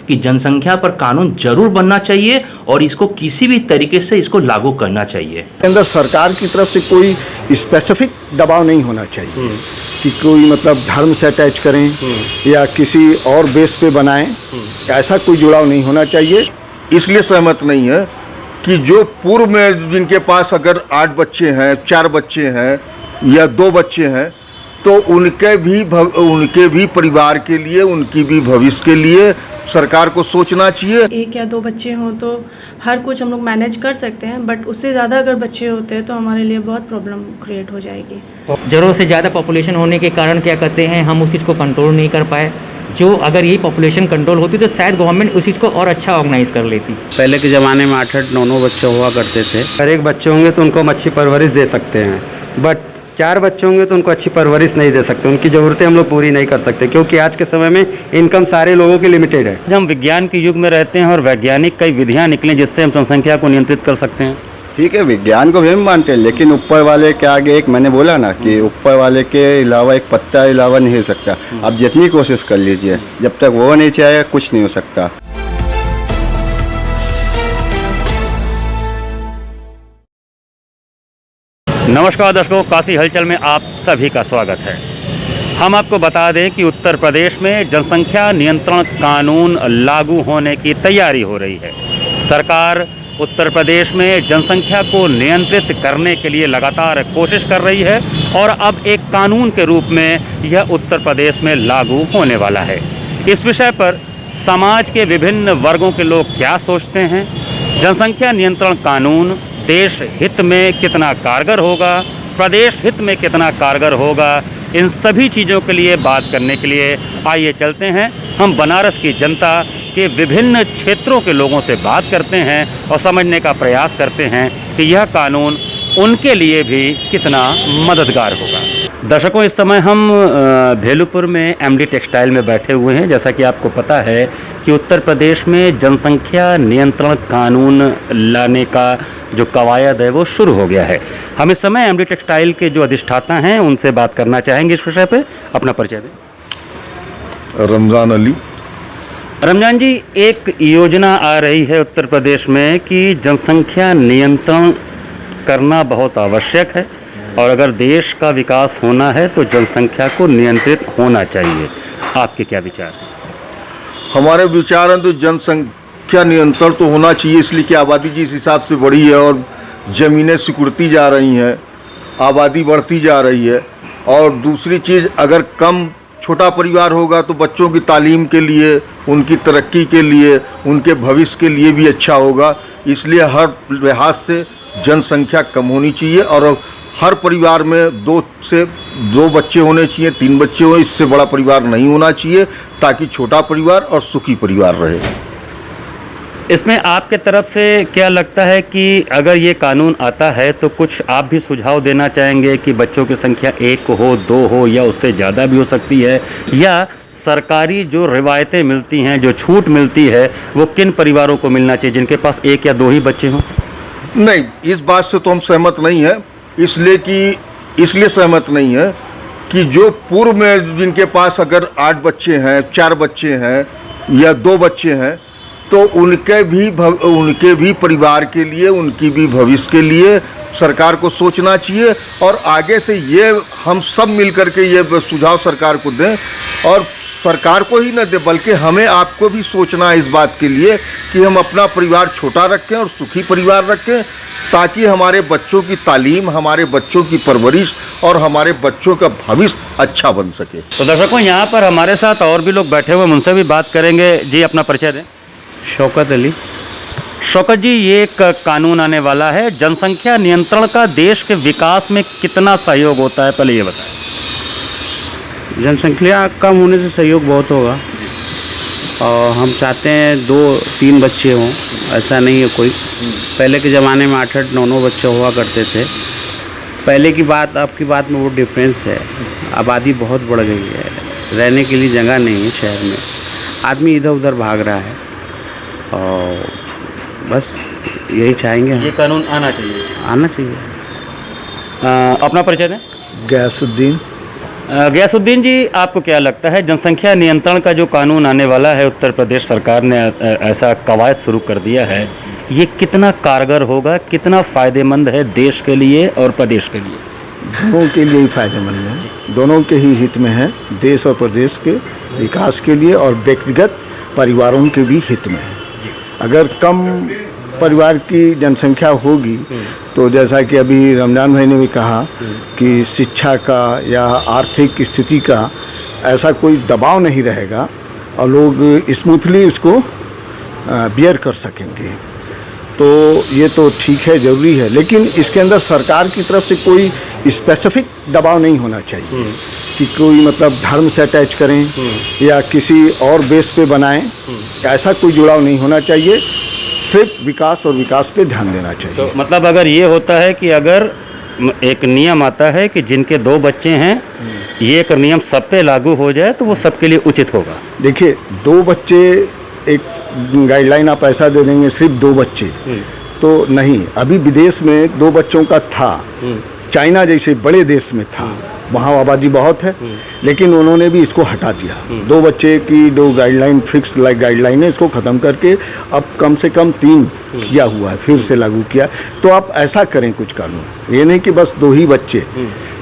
कि जनसंख्या पर कानून जरूर बनना चाहिए और इसको किसी भी तरीके से इसको लागू करना चाहिए। अंदर सरकार की तरफ से कोई स्पेसिफिक दबाव नहीं होना चाहिए कि कोई मतलब धर्म से अटैच करें या किसी और बेस पे बनाएं, ऐसा कोई जुड़ाव नहीं होना चाहिए। इसलिए सहमत नहीं है कि जो पूर्व में जिनके पास अगर 8 बच्चे हैं, 4 बच्चे हैं या 2 बच्चे हैं, तो उनके भी परिवार के लिए, उनकी भी भविष्य के लिए सरकार को सोचना चाहिए। 1 या 2 बच्चे हों तो हर कुछ हम लोग मैनेज कर सकते हैं, बट उससे ज़्यादा अगर बच्चे होते हैं तो हमारे लिए बहुत प्रॉब्लम क्रिएट हो जाएगी। ज़रूरत से ज़्यादा पॉपुलेशन होने के कारण क्या करते हैं, हम उस चीज़ को कंट्रोल नहीं कर पाए। जो अगर यही पॉपुलेशन कंट्रोल होती तो शायद गवर्नमेंट उस चीज़ को और अच्छा ऑर्गेनाइज कर लेती। पहले के ज़माने में 8-8, 9-9 बच्चे हुआ करते थे। अगर एक बच्चे होंगे तो उनको हम अच्छी परवरिश दे सकते हैं, बट 4 बच्चे होंगे तो उनको अच्छी परवरिश नहीं दे सकते, उनकी ज़रूरतें हम लोग पूरी नहीं कर सकते, क्योंकि आज के समय में इनकम सारे लोगों की लिमिटेड है। हम विज्ञान के युग में रहते हैं और वैज्ञानिक कई विधियाँ निकलें जिससे हम जनसंख्या को नियंत्रित कर सकते हैं। ठीक है, विज्ञान को भी हम मानते हैं, लेकिन ऊपर वाले के आगे एक मैंने बोला ना कि ऊपर वाले के अलावा एक पत्ता अलावा नहीं हो सकता। आप जितनी कोशिश कर लीजिए, जब तक वो नहीं चाहे कुछ नहीं हो सकता। नमस्कार दर्शकों, काशी हलचल में आप सभी का स्वागत है। हम आपको बता दें कि उत्तर प्रदेश में जनसंख्या नियंत्रण कानून लागू होने की तैयारी हो रही है। सरकार उत्तर प्रदेश में जनसंख्या को नियंत्रित करने के लिए लगातार कोशिश कर रही है और अब एक कानून के रूप में यह उत्तर प्रदेश में लागू होने वाला है। इस विषय पर समाज के विभिन्न वर्गों के लोग क्या सोचते हैं, जनसंख्या नियंत्रण कानून देश हित में कितना कारगर होगा, प्रदेश हित में कितना कारगर होगा, इन सभी चीज़ों के लिए बात करने के लिए आइए चलते हैं हम बनारस की जनता के विभिन्न क्षेत्रों के लोगों से बात करते हैं और समझने का प्रयास करते हैं कि यह कानून उनके लिए भी कितना मददगार होगा। दर्शकों, इस समय हम भेलूपुर में एमडी टेक्सटाइल में बैठे हुए हैं। जैसा कि आपको पता है कि उत्तर प्रदेश में जनसंख्या नियंत्रण कानून लाने का जो कवायद है वो शुरू हो गया है। हम इस समय एमडी टेक्सटाइल के जो अधिष्ठाता हैं उनसे बात करना चाहेंगे इस विषय पे। अपना परिचय दें। रमज़ान अली। रमजान जी, एक योजना आ रही है उत्तर प्रदेश में कि जनसंख्या नियंत्रण करना बहुत आवश्यक है और अगर देश का विकास होना है तो जनसंख्या को नियंत्रित होना चाहिए। आपके क्या विचार हैं? हमारे विचार हैं तो जनसंख्या नियंत्रण तो होना चाहिए, इसलिए कि आबादी जिस हिसाब से बढ़ी है और ज़मीनें सिकुड़ती जा रही हैं, आबादी बढ़ती जा रही है। और दूसरी चीज़, अगर कम छोटा परिवार होगा तो बच्चों की तालीम के लिए, उनकी तरक्की के लिए, उनके भविष्य के लिए भी अच्छा होगा। इसलिए हर लिहाज से जनसंख्या कम होनी चाहिए और हर परिवार में 2 बच्चे होने चाहिए, 3 बच्चे हो, इससे बड़ा परिवार नहीं होना चाहिए, ताकि छोटा परिवार और सुखी परिवार रहे। इसमें आपके तरफ से क्या लगता है कि अगर ये कानून आता है तो कुछ आप भी सुझाव देना चाहेंगे कि बच्चों की संख्या 1 हो, 2 हो या उससे ज़्यादा भी हो सकती है, या सरकारी जो रिवायतें मिलती हैं, जो छूट मिलती है, वो किन परिवारों को मिलना चाहिए जिनके पास 1 या 2 ही बच्चे हों? नहीं, इस बात से तो हम सहमत नहीं हैं, इसलिए सहमत नहीं है कि जो पूर्व में जिनके पास अगर 8 बच्चे हैं, 4 बच्चे हैं या 2 बच्चे हैं, तो उनके भी परिवार के लिए, उनकी भी भविष्य के लिए सरकार को सोचना चाहिए। और आगे से ये हम सब मिल करके ये सुझाव सरकार को दें, और सरकार को ही न दें बल्कि हमें आपको भी सोचना है इस बात के लिए कि हम अपना परिवार छोटा रखें और सुखी परिवार रखें, ताकि हमारे बच्चों की तालीम, हमारे बच्चों की परवरिश और हमारे बच्चों का भविष्य अच्छा बन सके। तो दर्शकों, यहाँ पर हमारे साथ और भी लोग बैठे हुए, उनसे भी बात करेंगे। जी, अपना परिचय दें। शौकत अली। शौकत जी, ये एक कानून आने वाला है, जनसंख्या नियंत्रण का देश के विकास में कितना सहयोग होता है, पहले ये बताएं। जनसंख्या कम होने से सहयोग बहुत होगा और हम चाहते हैं 2-3 बच्चे हों, ऐसा नहीं है कोई। पहले के ज़माने में 8-8, 9-9 बच्चे हुआ करते थे। पहले की बात अब की बात में वो डिफरेंस है। आबादी बहुत बढ़ गई है, रहने के लिए जगह नहीं है शहर में, आदमी इधर उधर भाग रहा है और बस यही चाहेंगे। ये कानून आना चाहिए। आना चाहिए। अपना परिचय दें। गैसुद्दीन। गयासुद्दीन जी, आपको क्या लगता है जनसंख्या नियंत्रण का जो कानून आने वाला है, उत्तर प्रदेश सरकार ने ऐसा कवायद शुरू कर दिया है, ये कितना कारगर होगा, कितना फ़ायदेमंद है देश के लिए और प्रदेश के लिए? दोनों के लिए ही फायदेमंद है, दोनों के ही हित में है, देश और प्रदेश के विकास के लिए और व्यक्तिगत परिवारों के भी हित में है। अगर कम परिवार की जनसंख्या होगी तो जैसा कि अभी रमजान भाई ने भी कहा कि शिक्षा का या आर्थिक स्थिति का ऐसा कोई दबाव नहीं रहेगा और लोग स्मूथली इसको बियर कर सकेंगे, तो ये तो ठीक है, ज़रूरी है, लेकिन इसके अंदर सरकार की तरफ से कोई स्पेसिफिक दबाव नहीं होना चाहिए कि कोई मतलब धर्म से अटैच करें या किसी और बेस पे बनाएं, ऐसा कोई जुड़ाव नहीं होना चाहिए। सिर्फ विकास और विकास पे ध्यान देना चाहिए। तो मतलब अगर ये होता है कि अगर एक नियम आता है कि जिनके 2 बच्चे हैं, ये एक नियम सब पे लागू हो जाए तो वो सबके लिए उचित होगा। देखिए 2 बच्चे एक गाइडलाइन आप ऐसा दे देंगे सिर्फ 2 बच्चे तो नहीं, अभी विदेश में 2 बच्चों का था, चाइना जैसे बड़े देश में था, वहाँ आबादी बहुत है, लेकिन उन्होंने भी इसको हटा दिया। 2 बच्चे की जो गाइडलाइन फिक्स गाइडलाइन है इसको ख़त्म करके अब कम से कम 3 किया हुआ है, फिर से लागू किया। तो आप ऐसा करें कुछ कानून, ये नहीं कि बस 2 ही बच्चे,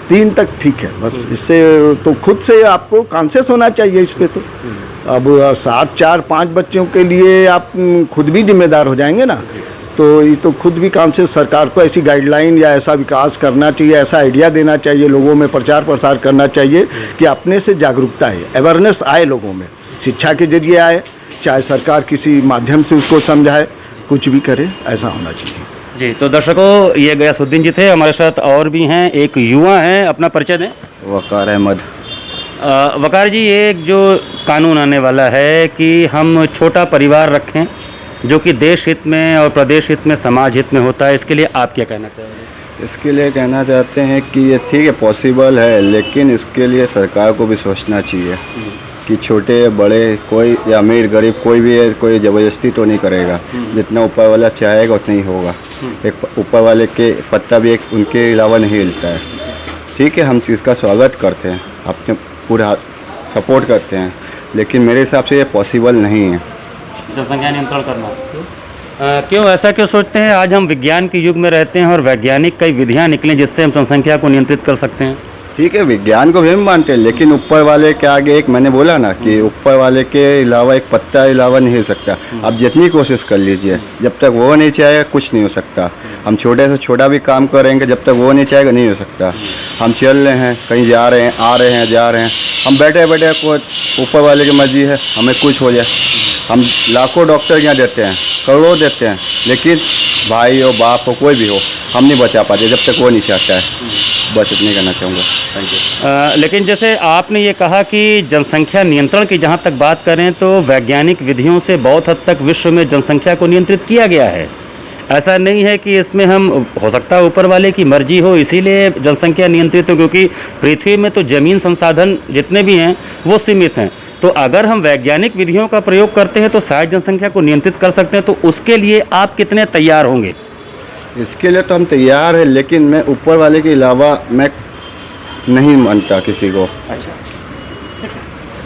3 तक ठीक है, बस इससे तो खुद से आपको कॉन्शियस होना चाहिए इस पे। तो अब 7, 4, 5 बच्चों के लिए आप खुद भी जिम्मेदार हो जाएंगे ना, तो ये तो खुद भी कॉन्शियस सरकार को ऐसी गाइडलाइन या ऐसा विकास करना चाहिए, ऐसा आइडिया देना चाहिए, लोगों में प्रचार प्रसार करना चाहिए कि अपने से जागरूकता आए, अवेयरनेस आए लोगों में, शिक्षा के जरिए आए, चाहे सरकार किसी माध्यम से उसको समझाए, कुछ भी करे, ऐसा होना चाहिए। जी, तो दर्शकों, ये गयासुद्दीन जी थे, हमारे साथ और भी हैं, एक युवा हैं, अपना परिचय दें। वकार अहमद। वकार जी, ये एक जो कानून आने वाला है कि हम छोटा परिवार रखें जो कि देश हित में और प्रदेश हित में, समाज हित में होता है, इसके लिए आप क्या कहना चाहेंगे? इसके लिए कहना चाहते हैं कि ये ठीक है, पॉसिबल है, लेकिन इसके लिए सरकार को भी सोचना चाहिए कि छोटे बड़े कोई या अमीर गरीब कोई भी है, कोई ज़बरदस्ती तो नहीं करेगा, जितना ऊपर वाला चाहेगा उतना ही होगा। एक ऊपर वाले के पत्ता भी एक उनके अलावा नहीं हिलता है। ठीक है, हम इसका स्वागत करते हैं, अपने पूरा सपोर्ट करते हैं, लेकिन मेरे हिसाब से ये पॉसिबल नहीं है जनसंख्या नियंत्रण करना। क्यों ऐसा क्यों सोचते हैं? आज हम विज्ञान के युग में रहते हैं और वैज्ञानिक कई विधियां निकली जिससे हम जनसंख्या को नियंत्रित कर सकते हैं। ठीक है, विज्ञान को भी हम मानते हैं, लेकिन ऊपर वाले के आगे एक मैंने बोला ना कि ऊपर वाले के अलावा एक पत्ता अलावा नहीं हिल सकता। आप जितनी कोशिश कर लीजिए, जब तक वो नहीं चाहेगा कुछ नहीं हो सकता। हम छोटे से छोटा भी काम करेंगे, जब तक वो नहीं चाहेगा नहीं हो सकता। हम चल रहे हैं, कहीं जा रहे हैं, आ रहे हैं, जा रहे हैं, हम बैठे बैठे को ऊपर वाले की मर्जी है हमें कुछ हो जाए। हम लाखों डॉक्टर यहाँ देते हैं, करोड़ों देते हैं, लेकिन भाई हो बाप हो कोई भी हो, हम नहीं बचा पाते जब तक वो नहीं चाहता है। बस इतनी कहना चाहूँगा। Thank you. लेकिन जैसे आपने ये कहा कि जनसंख्या नियंत्रण की जहाँ तक बात करें तो वैज्ञानिक विधियों से बहुत हद तक विश्व में जनसंख्या को नियंत्रित किया गया है। ऐसा नहीं है कि इसमें हम हो सकता है ऊपर वाले की मर्जी हो इसीलिए जनसंख्या नियंत्रित हो, क्योंकि पृथ्वी में तो जमीन संसाधन जितने भी हैं वो सीमित हैं। तो अगर हम वैज्ञानिक विधियों का प्रयोग करते हैं तो शायद जनसंख्या को नियंत्रित कर सकते हैं। तो उसके लिए आप कितने तैयार होंगे? इसके लिए तो हम तैयार हैं, लेकिन मैं ऊपर वाले के अलावा मैं नहीं मानता किसी को। अच्छा,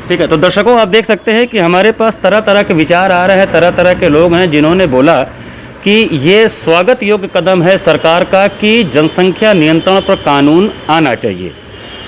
ठीक है। तो दर्शकों, आप देख सकते हैं कि हमारे पास तरह तरह के विचार आ रहे हैं, तरह तरह के लोग हैं जिन्होंने बोला कि ये स्वागत योग्य कदम है सरकार का कि जनसंख्या नियंत्रण पर कानून आना चाहिए।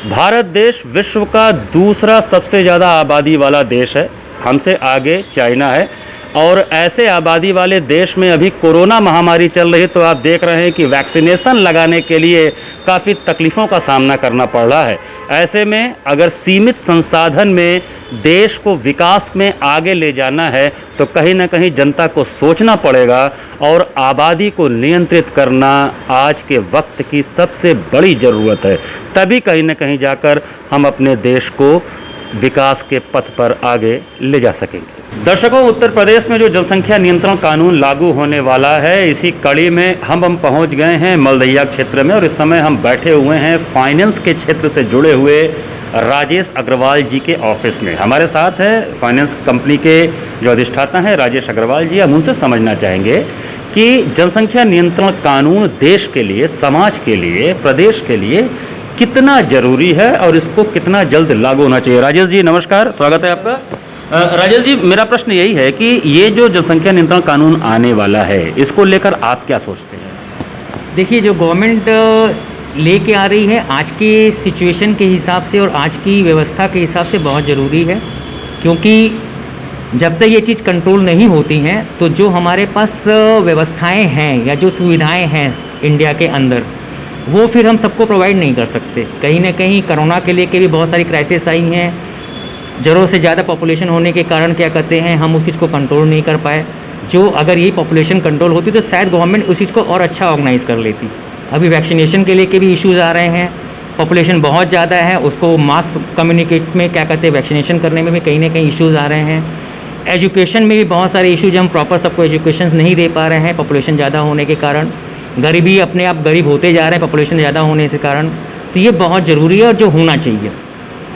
भारत देश विश्व का दूसरा सबसे ज़्यादा आबादी वाला देश है, हमसे आगे चाइना है, और ऐसे आबादी वाले देश में अभी कोरोना महामारी चल रही, तो आप देख रहे हैं कि वैक्सीनेशन लगाने के लिए काफ़ी तकलीफ़ों का सामना करना पड़ रहा है। ऐसे में अगर सीमित संसाधन में देश को विकास में आगे ले जाना है तो कहीं ना कहीं जनता को सोचना पड़ेगा, और आबादी को नियंत्रित करना आज के वक्त की सबसे बड़ी ज़रूरत है। तभी कहीं ना कहीं जाकर हम अपने देश को विकास के पथ पर आगे ले जा सकेंगे। दर्शकों, उत्तर प्रदेश में जो जनसंख्या नियंत्रण कानून लागू होने वाला है, इसी कड़ी में हम पहुंच गए हैं मलदहिया क्षेत्र में, और इस समय हम बैठे हुए हैं फाइनेंस के क्षेत्र से जुड़े हुए राजेश अग्रवाल जी के ऑफिस में। हमारे साथ है फाइनेंस कंपनी के जो अधिष्ठाता हैं राजेश अग्रवाल जी। हम उनसे समझना चाहेंगे कि जनसंख्या नियंत्रण कानून देश के लिए, समाज के लिए, प्रदेश के लिए कितना जरूरी है और इसको कितना जल्द लागू होना चाहिए। राजेश जी नमस्कार, स्वागत है आपका। राजेश जी, मेरा प्रश्न यही है कि ये जो जनसंख्या नियंत्रण कानून आने वाला है, इसको लेकर आप क्या सोचते हैं? देखिए, जो गवर्नमेंट लेके आ रही है आज की सिचुएशन के हिसाब से और आज की व्यवस्था के हिसाब से बहुत ज़रूरी है, क्योंकि जब तक ये चीज़ कंट्रोल नहीं होती हैं तो जो हमारे पास व्यवस्थाएं हैं या जो सुविधाएं हैं इंडिया के अंदर, वो फिर हम सबको प्रोवाइड नहीं कर सकते। कहीं ना कहीं कोरोना के लेके भी बहुत सारी क्राइसिस आई हैं, ज़रूरत से ज़्यादा पॉपुलेशन होने के कारण क्या कहते हैं हम उस चीज़ को कंट्रोल नहीं कर पाए। जो अगर ये पॉपुलेशन कंट्रोल होती तो शायद गवर्नमेंट उस चीज़ को और अच्छा ऑर्गेनाइज़ कर लेती। अभी वैक्सीनेशन के लेके भी इश्यूज़ आ रहे हैं, पॉपुलेशन बहुत ज़्यादा है, उसको मास कम्युनिकेट में क्या कहते हैं वैक्सीनेशन करने में भी कहीं ना कहीं इश्यूज़ आ रहे हैं। एजुकेशन में भी बहुत सारे इश्यूज, हम प्रॉपर सबको एजुकेशन नहीं दे पा रहे हैं पॉपुलेशन ज़्यादा होने के कारण। गरीबी अपने आप गरीब होते जा रहे हैं पॉपुलेशन ज़्यादा होने के कारण। तो ये बहुत ज़रूरी है और जो होना चाहिए,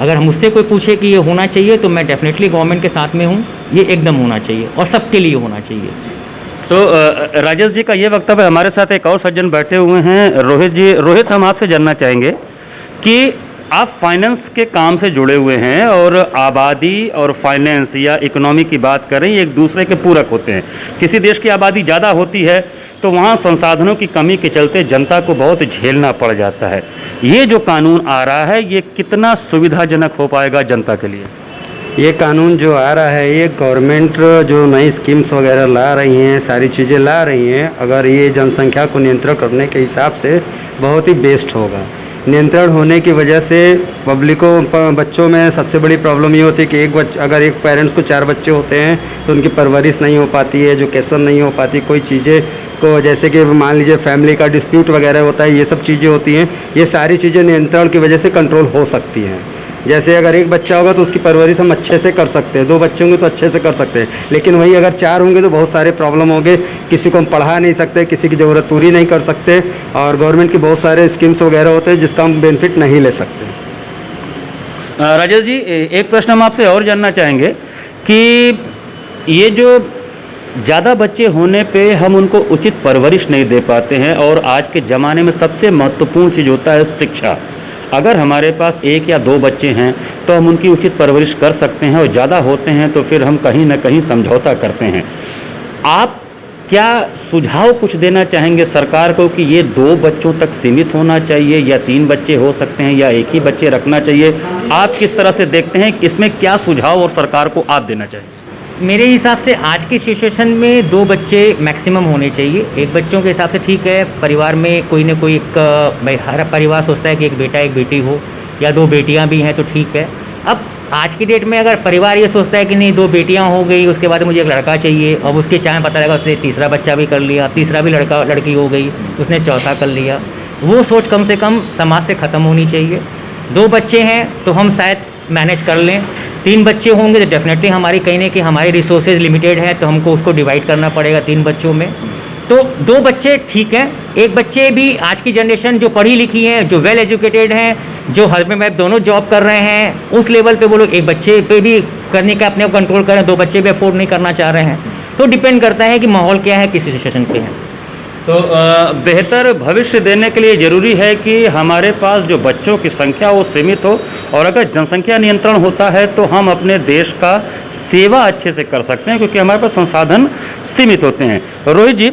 अगर हम मुझसे कोई पूछे कि ये होना चाहिए तो मैं डेफिनेटली गवर्नमेंट के साथ में हूँ, ये एकदम होना चाहिए और सबके लिए होना चाहिए। तो राजेश जी का ये वक्तव्य। हमारे साथ एक और सज्जन बैठे हुए हैं, रोहित जी। रोहित, हम आपसे जानना चाहेंगे कि आप फाइनेंस के काम से जुड़े हुए हैं और आबादी और फाइनेंस या इकोनॉमी की बात करें, ये एक दूसरे के पूरक होते हैं। किसी देश की आबादी ज़्यादा होती है तो वहाँ संसाधनों की कमी के चलते जनता को बहुत झेलना पड़ जाता है। ये जो कानून आ रहा है, ये कितना सुविधाजनक हो पाएगा जनता के लिए? ये कानून जो आ रहा है, ये गवर्नमेंट जो नई स्कीम्स वगैरह ला रही हैं, सारी चीज़ें ला रही हैं, अगर ये जनसंख्या को नियंत्रण करने के हिसाब से बहुत ही बेस्ट होगा। नियंत्रण होने की वजह से पब्लिक को, बच्चों में सबसे बड़ी प्रॉब्लम ये होती है कि अगर एक पेरेंट्स को 4 बच्चे होते हैं तो उनकी परवरिश नहीं हो पाती है, एजुकेशन नहीं हो पाती, कोई चीज़ें को जैसे कि मान लीजिए फैमिली का डिस्प्यूट वगैरह होता है, ये सब चीज़ें होती हैं। ये सारी चीज़ें नियंत्रण की वजह से कंट्रोल हो सकती हैं। जैसे अगर एक बच्चा होगा तो उसकी परवरिश हम अच्छे से कर सकते हैं, 2 बच्चे होंगे तो अच्छे से कर सकते हैं, लेकिन वही अगर 4 होंगे तो बहुत सारे प्रॉब्लम होंगे। किसी को हम पढ़ा नहीं सकते, किसी की ज़रूरत पूरी नहीं कर सकते, और गवर्नमेंट के बहुत सारे स्कीम्स वगैरह होते हैं जिसका हम बेनिफिट नहीं ले सकते। राजेश जी, एक प्रश्न हम आपसे और जानना चाहेंगे कि ये जो ज़्यादा बच्चे होने पे हम उनको उचित परवरिश नहीं दे पाते हैं, और आज के ज़माने में सबसे महत्वपूर्ण चीज़ होता है शिक्षा। अगर हमारे पास 1 या 2 बच्चे हैं तो हम उनकी उचित परवरिश कर सकते हैं, और ज़्यादा होते हैं तो फिर हम कहीं ना कहीं समझौता करते हैं। आप क्या सुझाव कुछ देना चाहेंगे सरकार को कि ये 2 बच्चों तक सीमित होना चाहिए, या 3 बच्चे हो सकते हैं, या 1 ही बच्चे रखना चाहिए? आप किस तरह से देखते हैं, इसमें क्या सुझाव और सरकार को आप देना चाहिए? मेरे हिसाब से आज की सिचुएशन में 2 बच्चे मैक्सिमम होने चाहिए। 1 बच्चों के हिसाब से ठीक है, परिवार में कोई ना कोई एक, भाई हर परिवार सोचता है कि एक बेटा एक बेटी हो, या 2 बेटियां भी हैं तो ठीक है। अब आज की डेट में अगर परिवार ये सोचता है कि नहीं 2 बेटियां हो गई, उसके बाद मुझे एक लड़का चाहिए, अब उसके चाहे पता लगा उसने तीसरा बच्चा भी कर लिया, तीसरा भी लड़की हो गई, उसने चौथा कर लिया, वो सोच कम से कम समाज से ख़त्म होनी चाहिए। 2 बच्चे हैं तो हम शायद मैनेज कर लें, 3 बच्चे होंगे तो डेफिनेटली हमारी कहीं ना कहीं हमारी रिसोर्सेज लिमिटेड है, तो हमको उसको डिवाइड करना पड़ेगा 3 बच्चों में। तो 2 बच्चे ठीक है। 1 बच्चे भी आज की जनरेशन जो पढ़ी लिखी है, जो वेल एजुकेटेड हैं, जो हस्बैंड वाइफ दोनों जॉब कर रहे हैं, उस लेवल पे वो लोग 1 बच्चे पे भी करने का अपने को कंट्रोल करें, 2 बच्चे भी अफोर्ड नहीं करना चाह रहे हैं। तो डिपेंड करता है कि माहौल क्या है, किस सिचुएशन पे है। तो बेहतर भविष्य देने के लिए ज़रूरी है कि हमारे पास जो बच्चों की संख्या वो सीमित हो, और अगर जनसंख्या नियंत्रण होता है तो हम अपने देश का सेवा अच्छे से कर सकते हैं, क्योंकि हमारे पास संसाधन सीमित होते हैं। रोहित जी,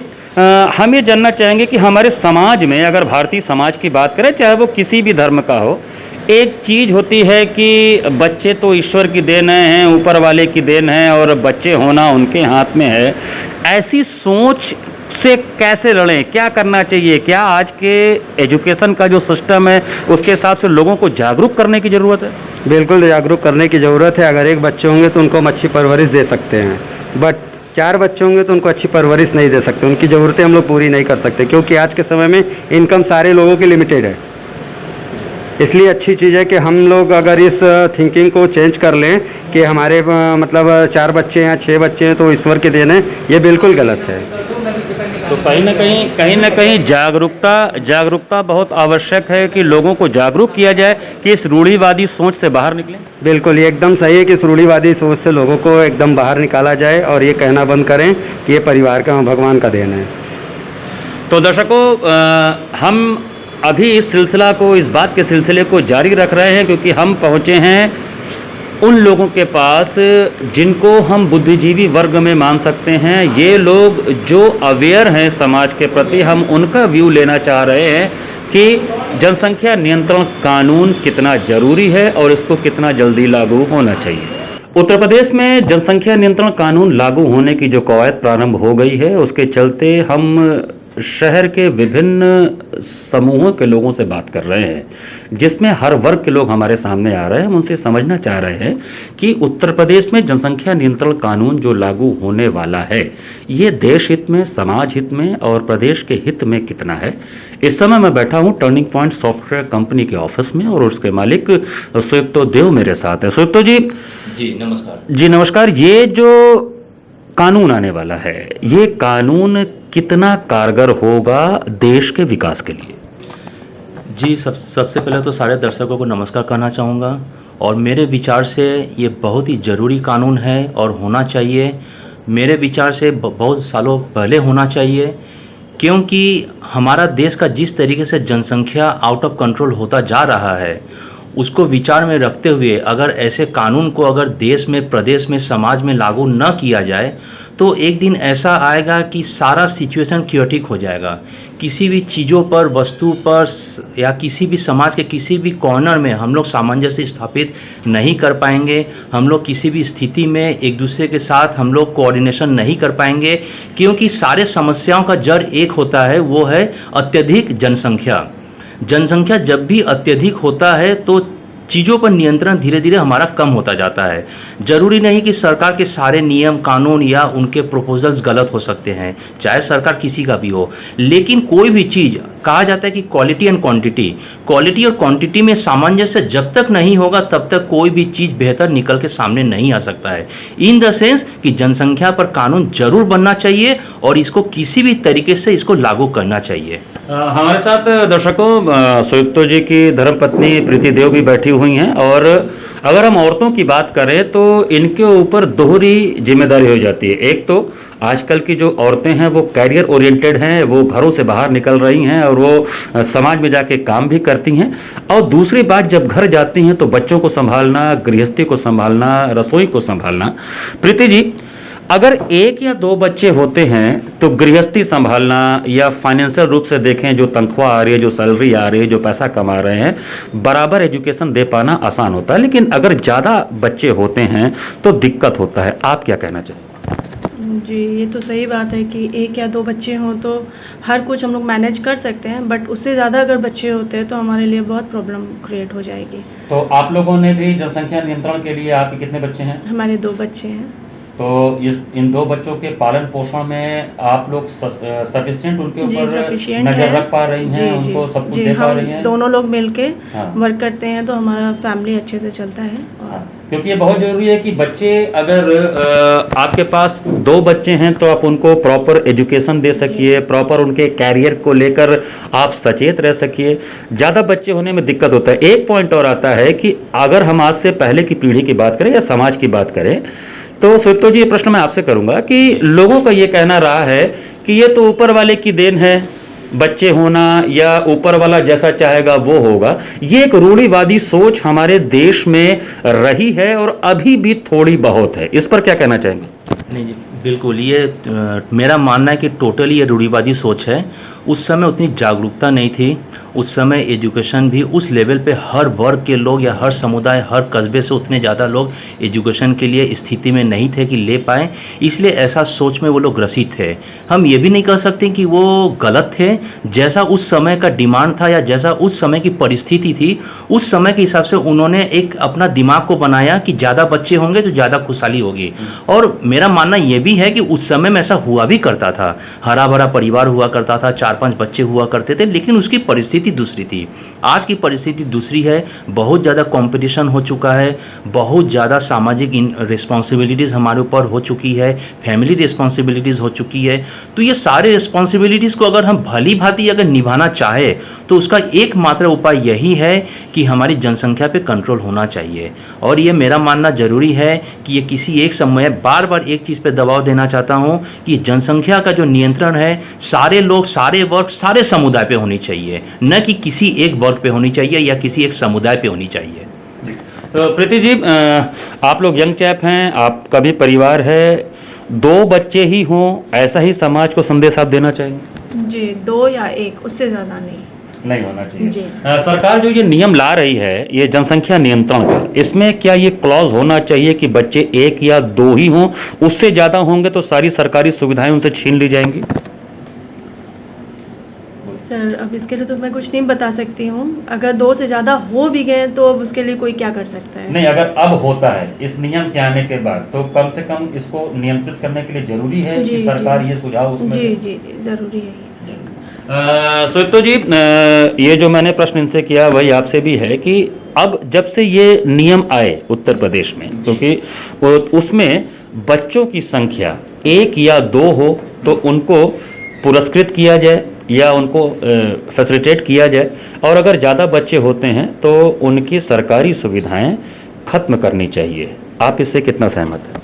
हम ये जानना चाहेंगे कि हमारे समाज में, अगर भारतीय समाज की बात करें, चाहे वो किसी भी धर्म का हो, एक चीज़ होती है कि बच्चे तो ईश्वर की देन हैं, ऊपर वाले की देन है, और बच्चे होना उनके हाथ में है। ऐसी सोच से कैसे लड़ें, क्या करना चाहिए? क्या आज के एजुकेशन का जो सिस्टम है उसके हिसाब से लोगों को जागरूक करने की ज़रूरत है? बिल्कुल जागरूक करने की ज़रूरत है। अगर 1 बच्चे होंगे तो उनको हम अच्छी परवरिश दे सकते हैं, बट 4 बच्चे होंगे तो उनको अच्छी परवरिश नहीं दे सकते, उनकी ज़रूरतें हम लोग पूरी नहीं कर सकते, क्योंकि आज के समय में इनकम सारे लोगों की लिमिटेड है। इसलिए अच्छी चीज़ है कि हम लोग अगर इस थिंकिंग को चेंज कर लें कि हमारे मतलब 4 बच्चे हैं, 6 बच्चे हैं तो ईश्वर के देन है, ये बिल्कुल गलत है। तो कहीं ना कहीं जागरूकता बहुत आवश्यक है कि लोगों को जागरूक किया जाए कि इस रूढ़िवादी सोच से बाहर निकलें। बिल्कुल, ये एकदम सही है कि इस रूढ़िवादी सोच से लोगों को एकदम बाहर निकाला जाए, और ये कहना बंद करें कि ये परिवार का, भगवान का देन है। तो दर्शकों, हम अभी इस सिलसिला को, इस बात के सिलसिले को जारी रख रहे हैं क्योंकि हम पहुंचे हैं उन लोगों के पास जिनको हम बुद्धिजीवी वर्ग में मान सकते हैं। ये लोग जो अवेयर हैं समाज के प्रति, हम उनका व्यू लेना चाह रहे हैं कि जनसंख्या नियंत्रण कानून कितना ज़रूरी है और इसको कितना जल्दी लागू होना चाहिए। उत्तर प्रदेश में जनसंख्या नियंत्रण कानून लागू होने की जो कवायद प्रारंभ हो गई है, उसके चलते हम शहर के विभिन्न समूहों के लोगों से बात कर रहे हैं, जिसमें हर वर्ग के लोग हमारे सामने आ रहे हैं। हम उनसे समझना चाह रहे हैं कि उत्तर प्रदेश में जनसंख्या नियंत्रण कानून जो लागू होने वाला है, ये देश हित में, समाज हित में और प्रदेश के हित में कितना है। इस समय मैं बैठा हूँ टर्निंग पॉइंट सॉफ्टवेयर कंपनी के ऑफिस में और उसके मालिक सुयुक्तो देव मेरे साथ है। सुयुक्तो जी नमस्कार। जी नमस्कार। ये जो कानून आने वाला है, ये कानून कितना कारगर होगा देश के विकास के लिए? जी सबसे पहले तो सारे दर्शकों को नमस्कार कहना चाहूँगा और मेरे विचार से ये बहुत ही ज़रूरी कानून है और होना चाहिए। मेरे विचार से बहुत सालों पहले होना चाहिए, क्योंकि हमारा देश का जिस तरीके से जनसंख्या आउट ऑफ कंट्रोल होता जा रहा है, उसको विचार में रखते हुए अगर ऐसे कानून को अगर देश में, प्रदेश में, समाज में लागू न किया जाए तो एक दिन ऐसा आएगा कि सारा सिचुएशन क्रिटिक हो जाएगा। किसी भी चीज़ों पर, वस्तु पर या किसी भी समाज के किसी भी कॉर्नर में हम लोग सामंजस्य स्थापित नहीं कर पाएंगे। हम लोग किसी भी स्थिति में एक दूसरे के साथ हम लोग कोऑर्डिनेशन नहीं कर पाएंगे, क्योंकि सारे समस्याओं का जड़ एक होता है, वो है अत्यधिक जनसंख्या। जनसंख्या जब भी अत्यधिक होता है तो चीज़ों पर नियंत्रण धीरे धीरे हमारा कम होता जाता है। ज़रूरी नहीं कि सरकार के सारे नियम कानून या उनके प्रपोजल्स गलत हो सकते हैं, चाहे सरकार किसी का भी हो, लेकिन कोई भी चीज़, कहा जाता है कि क्वालिटी एंड क्वांटिटी, क्वालिटी और क्वांटिटी में सामंजस्य जब तक नहीं होगा तब तक कोई भी चीज़ बेहतर निकल के सामने नहीं आ सकता है। इन द सेंस कि जनसंख्या पर कानून जरूर बनना चाहिए और इसको किसी भी तरीके से इसको लागू करना चाहिए। हमारे साथ दर्शकों सुयुक्तो जी की धर्मपत्नी प्रीति देव भी बैठी हुई हैं और अगर हम औरतों की बात करें तो इनके ऊपर दोहरी जिम्मेदारी हो जाती है। एक तो आजकल की जो औरतें हैं वो कैरियर ओरिएंटेड हैं, वो घरों से बाहर निकल रही हैं और वो समाज में जाके काम भी करती हैं, और दूसरी बात जब घर जाती हैं तो बच्चों को संभालना, गृहस्थी को संभालना, रसोई को संभालना। प्रीति जी, अगर एक या दो बच्चे होते हैं तो गृहस्थी संभालना या फाइनेंशियल रूप से देखें, जो तनख्वाह आ रही है, जो सैलरी आ रही है, जो पैसा कमा रहे हैं, बराबर एजुकेशन दे पाना आसान होता है। लेकिन अगर ज़्यादा बच्चे होते हैं तो दिक्कत होता है। आप क्या कहना चाहिए? जी, ये तो सही बात है कि एक या दो बच्चे हों तो हर कुछ हम लोग मैनेज कर सकते हैं, बट उससे ज़्यादा अगर बच्चे होते हैं तो हमारे लिए बहुत प्रॉब्लम क्रिएट हो जाएगी। तो आप लोगों ने भी जनसंख्या नियंत्रण के लिए, आपके कितने बच्चे हैं? हमारे 2 बच्चे हैं। तो इन 2 बच्चों के पालन पोषण में आप लोग सफिशिएंट उनके ऊपर नजर रख पा रही हैं, उनको सब कुछ दे पा रही हैं? दोनों लोग मिलके हाँ। वर्क करते हैं तो हमारा फैमिली अच्छे से चलता है। हाँ। क्योंकि ये बहुत ज़रूरी है कि बच्चे, अगर आपके पास 2 बच्चे हैं तो आप उनको प्रॉपर एजुकेशन दे सकिए, प्रॉपर उनके कैरियर को लेकर आप सचेत रह सकिए। ज़्यादा बच्चे होने में दिक्कत होता है। एक पॉइंट और आता है कि अगर हम आज से पहले की पीढ़ी की बात करें या समाज की बात करें तो सुयुक्तो जी, ये प्रश्न मैं आपसे करूंगा कि लोगों का ये कहना रहा है कि ये तो ऊपर वाले की देन है, बच्चे होना या ऊपर वाला जैसा चाहेगा वो होगा। ये एक रूढ़िवादी सोच हमारे देश में रही है और अभी भी थोड़ी बहुत है। इस पर क्या कहना चाहेंगे? नहीं जी, बिल्कुल, ये मेरा मानना है कि टोटली ये रूढ़िवादी सोच है। उस समय उतनी जागरूकता नहीं थी, उस समय एजुकेशन भी उस लेवल पे हर वर्ग के लोग या हर समुदाय, हर कस्बे से उतने ज़्यादा लोग एजुकेशन के लिए स्थिति में नहीं थे कि ले पाएँ, इसलिए ऐसा सोच में वो लोग ग्रसित थे। हम ये भी नहीं कह सकते कि वो गलत थे। जैसा उस समय का डिमांड था या जैसा उस समय की परिस्थिति थी, उस समय के हिसाब से उन्होंने एक अपना दिमाग को बनाया कि ज़्यादा बच्चे होंगे तो ज़्यादा खुशहाली होगी। और मेरा मानना ये भी है कि उस समय में ऐसा हुआ भी करता था, हरा भरा परिवार हुआ करता था, 4-5 बच्चे हुआ करते थे, लेकिन उसकी परिस्थिति दूसरी थी। आज की परिस्थिति दूसरी है, बहुत ज़्यादा कंपटीशन हो चुका है, बहुत ज़्यादा सामाजिक रिस्पॉन्सिबिलिटीज़ हमारे ऊपर हो चुकी है, फैमिली रिस्पॉन्सिबिलिटीज़ हो चुकी है। तो ये सारे रिस्पॉन्सिबिलिटीज़ को अगर हम भली भांति अगर निभाना चाहे तो उसका एकमात्र उपाय यही है कि हमारी जनसंख्या पे कंट्रोल होना चाहिए। और ये मेरा मानना ज़रूरी है कि ये किसी एक समय, बार बार एक चीज़ पे दबाव देना चाहता हूँ कि जनसंख्या का जो नियंत्रण है सारे लोग, सारे वर्ग, सारे समुदाय पे होनी चाहिए, न कि किसी एक वर्ग पे होनी चाहिए या किसी एक समुदाय पे होनी चाहिए। तो प्रीति जी, आप लोग यंग चैप हैं, आपका भी परिवार है, 2 बच्चे ही हों ऐसा ही समाज को संदेश आप देना चाहेंगे? जी, 2 या 1, उससे ज़्यादा नहीं होना चाहिए जी। सरकार जो ये नियम ला रही है, ये जनसंख्या नियंत्रण का, इसमें क्या ये क्लॉज होना चाहिए कि बच्चे 1 या 2 ही हों, उससे ज़्यादा होंगे तो सारी सरकारी सुविधाएं उनसे छीन ली जाएंगी? सर, अब इसके लिए तो मैं कुछ नहीं बता सकती हूँ। अगर 2 से ज़्यादा हो भी गए तो अब उसके लिए कोई क्या कर सकता है। नहीं, अगर अब होता है इस नियम के आने के बाद, तो कम से कम इसको नियंत्रित करने के लिए जरूरी है कि सरकार ये सुझाव उसमें जी जी जी ज़रूरी है। सुतो जी, ये जो मैंने प्रश्न इनसे किया वही आपसे भी है कि अब जब से ये नियम आए उत्तर प्रदेश में, क्योंकि उसमें बच्चों की संख्या 1 या 2 हो तो उनको पुरस्कृत किया जाए या उनको फैसिलिटेट किया जाए, और अगर ज़्यादा बच्चे होते हैं तो उनकी सरकारी सुविधाएं खत्म करनी चाहिए। आप इससे कितना सहमत हैं?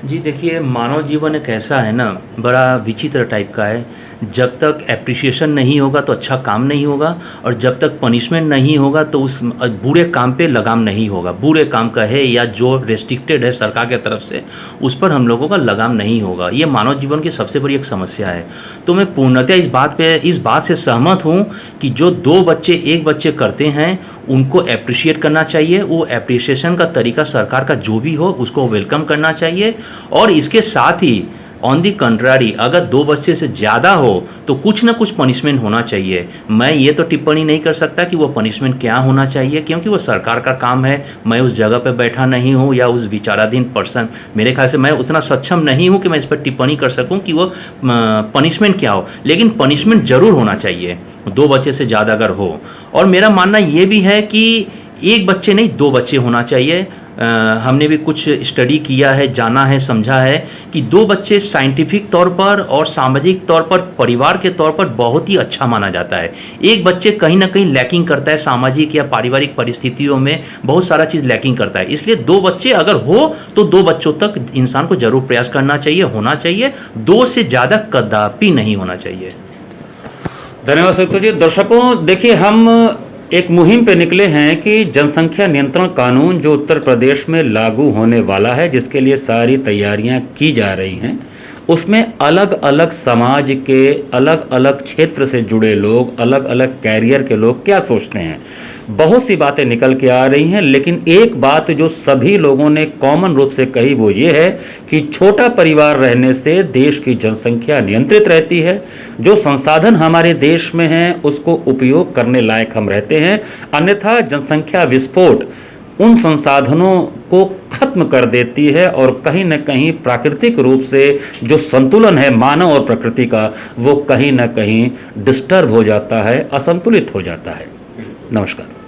जी देखिए, मानव जीवन एक ऐसा है ना, बड़ा विचित्र टाइप का है। जब तक एप्रिसिएशन नहीं होगा तो अच्छा काम नहीं होगा, और जब तक पनिशमेंट नहीं होगा तो उस बुरे काम पे लगाम नहीं होगा। बुरे काम का है या जो रेस्ट्रिक्टेड है सरकार की तरफ से, उस पर हम लोगों का लगाम नहीं होगा। ये मानव जीवन की सबसे बड़ी एक समस्या है। तो मैं पूर्णतः इस बात से सहमत हूँ कि जो 2 बच्चे 1 बच्चे करते हैं उनको एप्रिशिएट करना चाहिए। वो एप्रिसिएशन का तरीका सरकार का जो भी हो उसको वेलकम करना चाहिए। और इसके साथ ही ऑन दी कंट्रारी, अगर 2 बच्चे से ज़्यादा हो तो कुछ ना कुछ पनिशमेंट होना चाहिए। मैं ये तो टिप्पणी नहीं कर सकता कि वो पनिशमेंट क्या होना चाहिए, क्योंकि वो सरकार का काम है। मैं उस जगह पे बैठा नहीं हूँ या उस विचाराधीन पर्सन, मेरे ख्याल से मैं उतना सक्षम नहीं हूँ कि मैं इस पर टिप्पणी कर सकूँ कि वो पनिशमेंट क्या हो। लेकिन पनिशमेंट ज़रूर होना चाहिए 2 बच्चे से ज़्यादा अगर हो। और मेरा मानना ये भी है कि 1 बच्चे नहीं 2 बच्चे होना चाहिए। हमने भी कुछ स्टडी किया है, जाना है, समझा है कि 2 बच्चे साइंटिफिक तौर पर और सामाजिक तौर पर, परिवार के तौर पर बहुत ही अच्छा माना जाता है। 1 बच्चे कहीं ना कहीं लैकिंग करता है, सामाजिक या पारिवारिक परिस्थितियों में बहुत सारा चीज़ लैकिंग करता है। इसलिए 2 बच्चे अगर हो तो 2 बच्चों तक इंसान को जरूर प्रयास करना चाहिए, होना चाहिए। 2 से ज़्यादा कदापि नहीं होना चाहिए। धन्यवाद सुतो जी। दर्शकों, देखिए, हम एक मुहिम पे निकले हैं कि जनसंख्या नियंत्रण कानून जो उत्तर प्रदेश में लागू होने वाला है, जिसके लिए सारी तैयारियां की जा रही हैं, उसमें अलग अलग समाज के, अलग अलग क्षेत्र से जुड़े लोग, अलग अलग कैरियर के लोग क्या सोचते हैं। बहुत सी बातें निकल के आ रही हैं, लेकिन एक बात जो सभी लोगों ने कॉमन रूप से कही वो ये है कि छोटा परिवार रहने से देश की जनसंख्या नियंत्रित रहती है। जो संसाधन हमारे देश में हैं उसको उपयोग करने लायक हम रहते हैं, अन्यथा जनसंख्या विस्फोट उन संसाधनों को खत्म कर देती है और कहीं न कहीं प्राकृतिक रूप से जो संतुलन है मानव और प्रकृति का, वो कहीं न कहीं डिस्टर्ब हो जाता है, असंतुलित हो जाता है। नमस्कार।